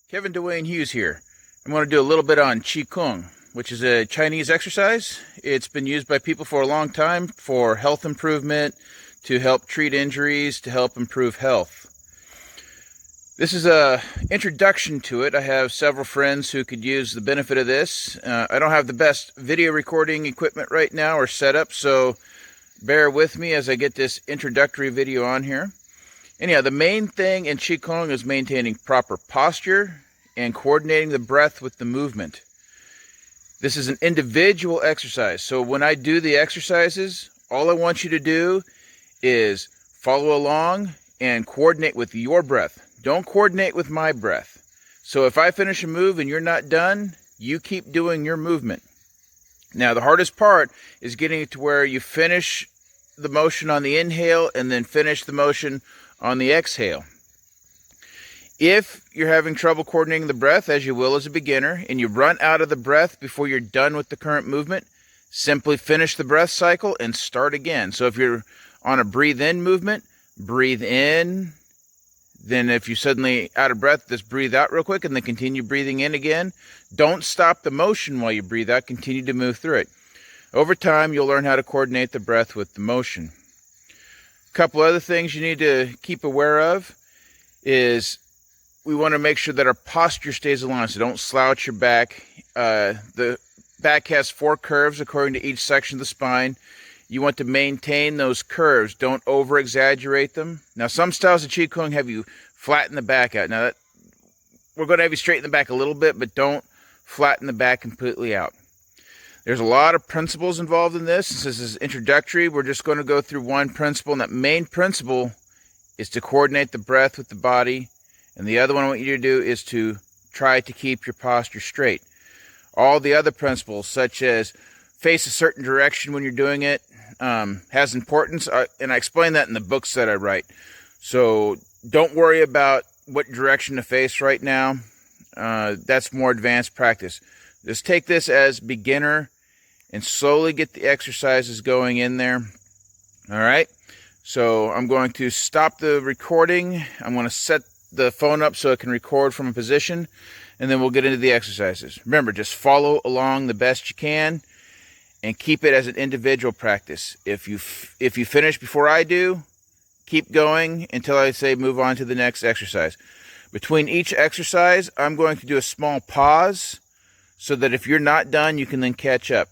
Kevin Dwayne Hughes here. I'm going to do a little bit on QiGong, which is a Chinese exercise. It's been used by people for a long time for health improvement, to help treat injuries, to help improve health. This is a introduction to it. I have several friends who could use the benefit of this. I don't have the best video recording equipment right now or setup, so bear with me as I get this introductory video on here. Anyhow, the main thing in QiGong is maintaining proper posture and coordinating the breath with the movement. This is an individual exercise, so when I do the exercises, all I want you to do is follow along and coordinate with your breath. Don't coordinate with my breath. So if I finish a move and you're not done, you keep doing your movement. Now, the hardest part is getting it to where you finish the motion on the inhale and then finish the motion on the exhale. If you're having trouble coordinating the breath, as you will as a beginner, and you run out of the breath before you're done with the current movement, simply finish the breath cycle and start again. So if you're on a breathe in movement, breathe in. Then if you're suddenly out of breath, just breathe out real quick and then continue breathing in again. Don't stop the motion while you breathe out. Continue to move through it. Over time, you'll learn how to coordinate the breath with the motion. A couple other things you need to keep aware of is we want to make sure that our posture stays aligned, so don't slouch your back. The back has 4 curves according to each section of the spine. You want to maintain those curves. Don't over-exaggerate them. Now, some styles of QiGong have you flatten the back out. Now, we're going to have you straighten the back a little bit, but don't flatten the back completely out. There's a lot of principles involved in this. Since this is introductory, we're just going to go through one principle, and that main principle is to coordinate the breath with the body. And the other one I want you to do is to try to keep your posture straight. All the other principles, such as face a certain direction when you're doing it, has importance. And I explain that in the books that I write. So don't worry about what direction to face right now. That's more advanced practice. Just take this as beginner and slowly get the exercises going in there. All right. So I'm going to stop the recording. I'm going to set the phone up so it can record from a position, and then we'll get into the exercises. Remember, just follow along the best you can and keep it as an individual practice. If you finish before I do, keep going until I say move on to the next exercise. Between each exercise, I'm going to do a small pause so that if you're not done, you can then catch up.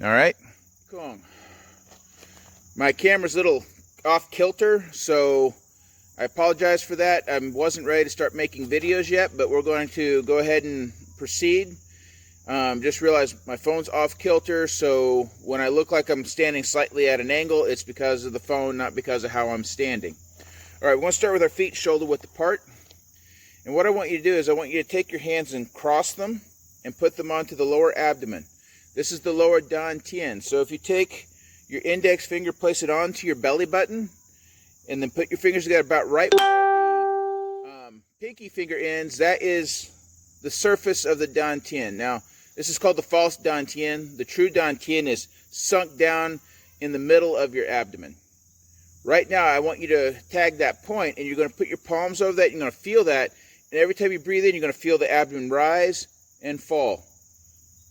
All right? My camera's a little off kilter, so I apologize for that. I wasn't ready to start making videos yet, but we're going to go ahead and proceed. Just realized my phone's off kilter, so when I look like I'm standing slightly at an angle, it's because of the phone, not because of how I'm standing. All right, we're going to start with our feet shoulder width apart. And what I want you to do is I want you to take your hands and cross them and put them onto the lower abdomen. This is the lower dantian. So if you take your index finger, place it onto your belly button, and then put your fingers together about right where the pinky finger ends. That is the surface of the dantian. Now, this is called the false dantian. The true dantian is sunk down in the middle of your abdomen. Right now, I want you to tag that point, and you're going to put your palms over that. You're going to feel that, and every time you breathe in, you're going to feel the abdomen rise and fall.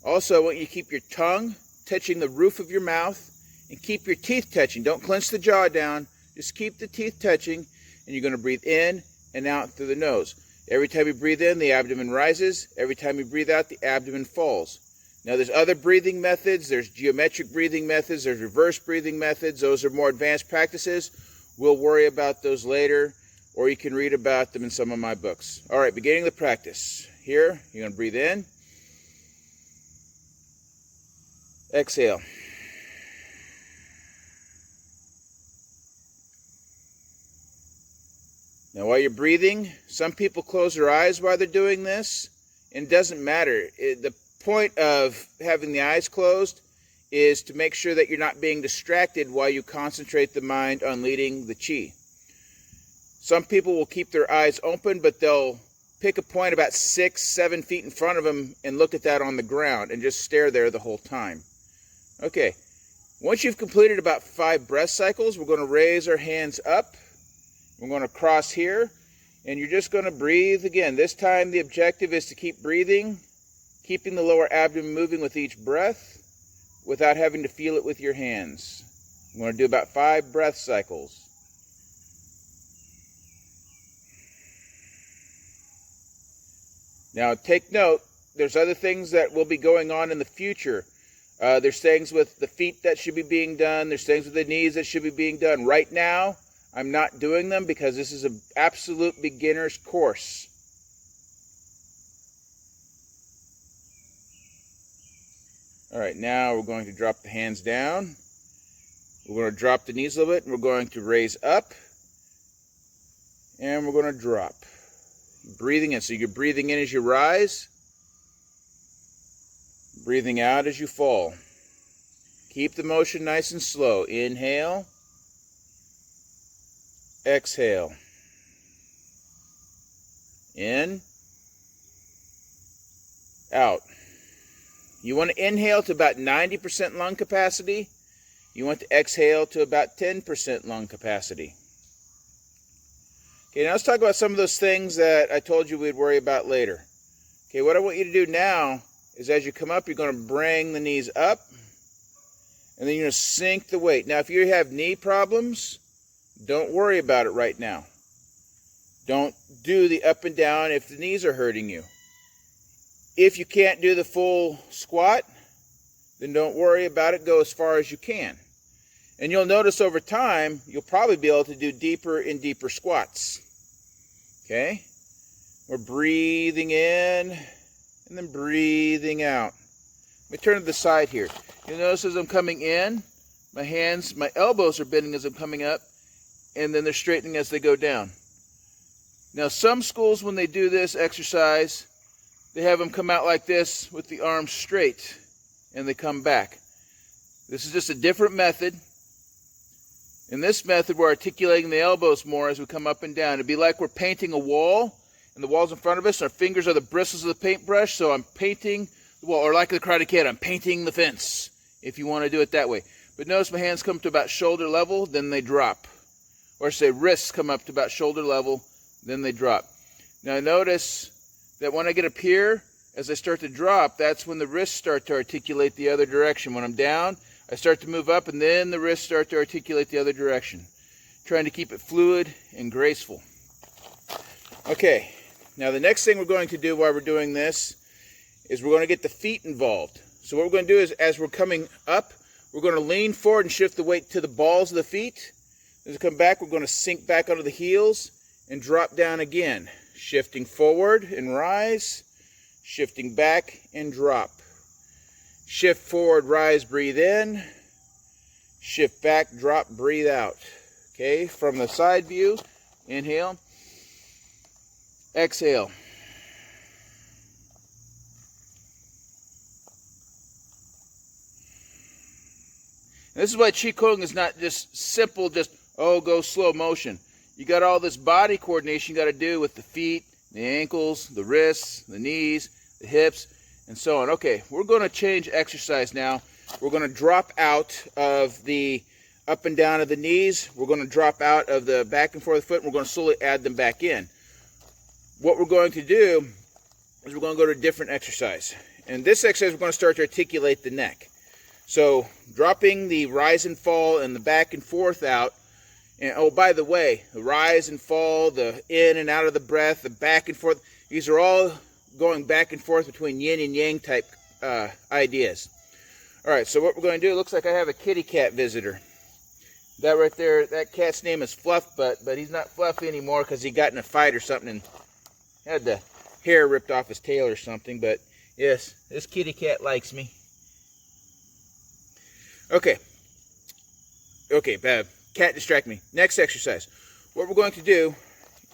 Also, I want you to keep your tongue touching the roof of your mouth and keep your teeth touching. Don't clench the jaw down. Just keep the teeth touching, and you're going to breathe in and out through the nose. Every time you breathe in, the abdomen rises. Every time you breathe out, the abdomen falls. Now, there's other breathing methods. There's geometric breathing methods. There's reverse breathing methods. Those are more advanced practices. We'll worry about those later, or you can read about them in some of my books. All right, beginning the practice. Here, you're going to breathe in. Exhale. Now, while you're breathing, some people close their eyes while they're doing this, and it doesn't matter. The point of having the eyes closed is to make sure that you're not being distracted while you concentrate the mind on leading the qi. Some people will keep their eyes open, but they'll pick a point about 6-7 feet in front of them and look at that on the ground and just stare there the whole time. Okay, once you've completed about 5 breath cycles, we're going to raise our hands up. We're going to cross here. And you're just going to breathe again. This time the objective is to keep breathing, keeping the lower abdomen moving with each breath without having to feel it with your hands. I'm going to do about 5 breath cycles. Now take note, there's other things that will be going on in the future. There's things with the feet that should be being done. There's things with the knees that should be being done. Right now, I'm not doing them because this is an absolute beginner's course. All right, now we're going to drop the hands down. We're going to drop the knees a little bit, and we're going to raise up. And we're going to drop. Breathing in. So you're breathing in as you rise. Breathing out as you fall. Keep the motion nice and slow. Inhale. Exhale. In. Out. You want to inhale to about 90% lung capacity. You want to exhale to about 10% lung capacity. Okay, now let's talk about some of those things that I told you we'd worry about later. Okay, what I want you to do now is as you come up, you're going to bring the knees up, and then you're going to sink the weight. Now, if you have knee problems, don't worry about it right now. Don't do the up and down if the knees are hurting you. If you can't do the full squat, then don't worry about it. Go as far as you can. And you'll notice over time, you'll probably be able to do deeper and deeper squats. Okay? We're breathing in and then breathing out. Let me turn to the side here. You'll notice as I'm coming in, my elbows are bending as I'm coming up, and then they're straightening as they go down. Now, some schools, when they do this exercise, they have them come out like this with the arms straight, and they come back. This is just a different method. In this method, we're articulating the elbows more as we come up and down. It'd be like we're painting a wall, and the wall's in front of us. Our fingers are the bristles of the paintbrush, so I'm painting the wall. Or like the Karate Kid, I'm painting the fence, if you want to do it that way. But notice my hands come to about shoulder level, then they drop. Or say wrists come up to about shoulder level, then they drop. Now notice that when I get up here, as I start to drop, that's when the wrists start to articulate the other direction. When I'm down, I start to move up, and then the wrists start to articulate the other direction. Trying to keep it fluid and graceful. Okay, now the next thing we're going to do while we're doing this is we're going to get the feet involved. So what we're going to do is as we're coming up, we're going to lean forward and shift the weight to the balls of the feet. As we come back, we're going to sink back onto the heels and drop down again. Shifting forward and rise, shifting back and drop. Shift forward, rise, breathe in. Shift back, drop, breathe out. Okay, from the side view, inhale, exhale. And this is why QiGong is not just simple, go slow motion. You got all this body coordination you got to do with the feet, the ankles, the wrists, the knees, the hips, and so on. Okay, we're going to change exercise now. We're going to drop out of the up and down of the knees. We're going to drop out of the back and forth of the foot, and we're going to slowly add them back in. What we're going to do is we're going to go to a different exercise. And this exercise, we're going to start to articulate the neck. So dropping the rise and fall and the back and forth out. And oh, by the way, the rise and fall, the in and out of the breath, the back and forth, these are all going back and forth between yin and yang type ideas. All right, so what we're going to do, it looks like I have a kitty cat visitor. That right there, that cat's name is Fluff Butt, but he's not fluffy anymore because he got in a fight or something and had the hair ripped off his tail or something. But yes, this kitty cat likes me. Okay, bad. Cat distract me. Next exercise. What we're going to do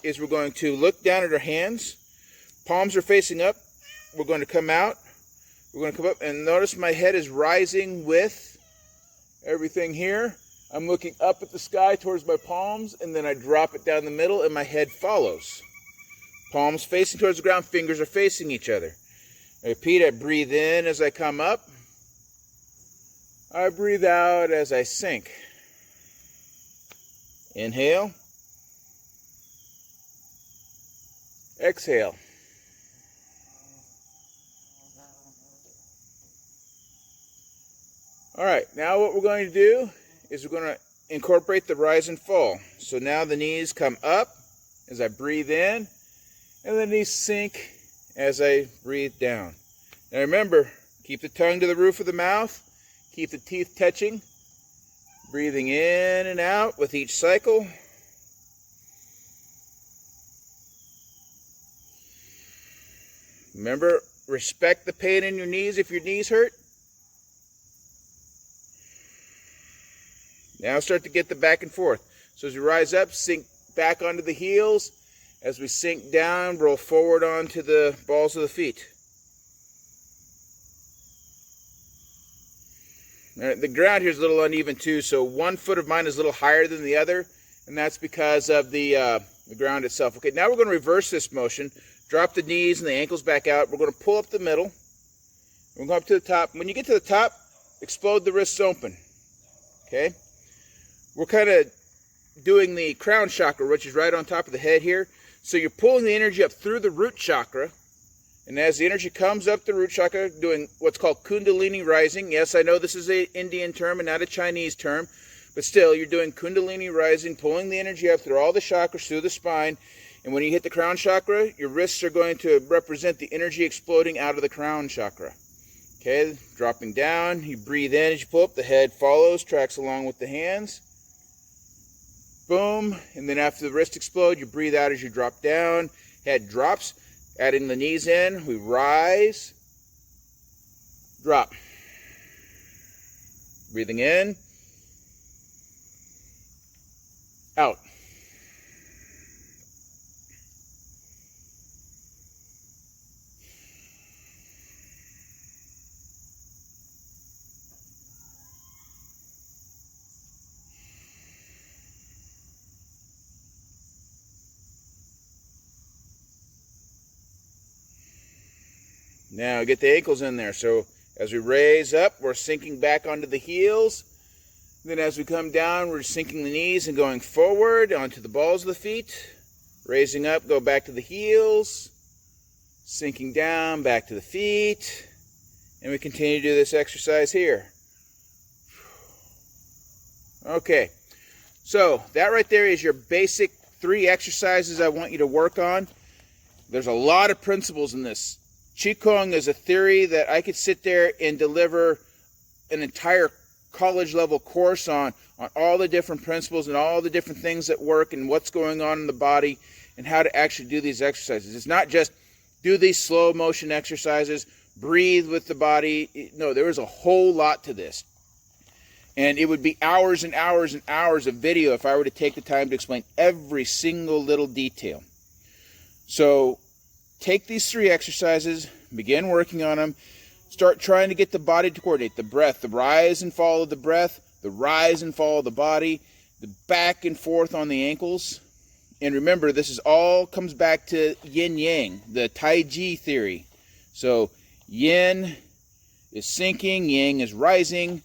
is we're going to look down at our hands. Palms are facing up. We're going to come out. We're going to come up and notice my head is rising with everything here. I'm looking up at the sky towards my palms, and then I drop it down the middle and my head follows. Palms facing towards the ground, fingers are facing each other. I repeat, I breathe in as I come up. I breathe out as I sink. Inhale. Exhale. All right, now what we're going to do is we're going to incorporate the rise and fall. So now the knees come up as I breathe in, and the knees sink as I breathe down. Now remember, keep the tongue to the roof of the mouth, keep the teeth touching, breathing in and out with each cycle. Remember, respect the pain in your knees if your knees hurt. Now start to get the back and forth. So as we rise up, sink back onto the heels. As we sink down, roll forward onto the balls of the feet. All right, the ground here is a little uneven too, so one foot of mine is a little higher than the other, and that's because of the ground itself. Okay, now we're going to reverse this motion. Drop the knees and the ankles back out. We're going to pull up the middle. We're going to go up to the top. When you get to the top, explode the wrists open. Okay? We're kind of doing the crown chakra, which is right on top of the head here. So you're pulling the energy up through the root chakra. And as the energy comes up the root chakra, doing what's called kundalini rising. Yes, I know this is an Indian term and not a Chinese term. But still, you're doing kundalini rising, pulling the energy up through all the chakras, through the spine. And when you hit the crown chakra, your wrists are going to represent the energy exploding out of the crown chakra. Okay, dropping down. You breathe in as you pull up. The head follows, tracks along with the hands. Boom, and then after the wrist explode, you breathe out as you drop down. Head drops, adding the knees in. We rise, drop. Breathing in, out. Now get the ankles in there. So as we raise up, we're sinking back onto the heels. Then as we come down, we're sinking the knees and going forward onto the balls of the feet. Raising up, go back to the heels. Sinking down, back to the feet. And we continue to do this exercise here. Okay, so that right there is your basic 3 exercises I want you to work on. There's a lot of principles in this. QiGong is a theory that I could sit there and deliver an entire college level course on all the different principles and all the different things that work and what's going on in the body and how to actually do these exercises. It's not just do these slow motion exercises, breathe with the body. No, there is a whole lot to this. And it would be hours and hours and hours of video if I were to take the time to explain every single little detail. So take these 3 exercises, begin working on them, start trying to get the body to coordinate. The breath, the rise and fall of the breath, the rise and fall of the body, the back and forth on the ankles. And remember, this is all comes back to yin-yang, the Tai Chi theory. So yin is sinking, yang is rising,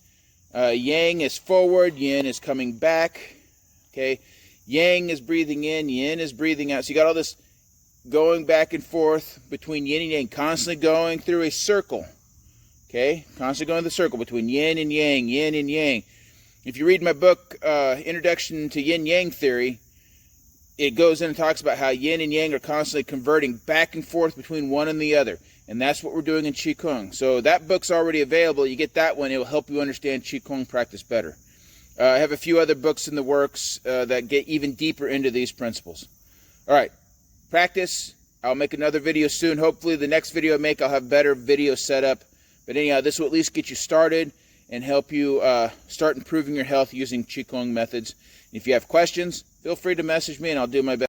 yang is forward, yin is coming back. Okay, yang is breathing in, yin is breathing out. So you got all this going back and forth between yin and yang, constantly going through a circle. Okay, constantly going through the circle between yin and yang, yin and yang. If you read my book, Introduction to Yin-Yang Theory, it goes in and talks about how yin and yang are constantly converting back and forth between one and the other. And that's what we're doing in QiGong. So that book's already available. You get that one, it will help you understand QiGong practice better. I have a few other books in the works that get even deeper into these principles. All right. Practice. I'll make another video soon. Hopefully the next video I make, I'll have better video setup. But anyhow, this will at least get you started and help you start improving your health using QiGong methods. If you have questions, feel free to message me and I'll do my best.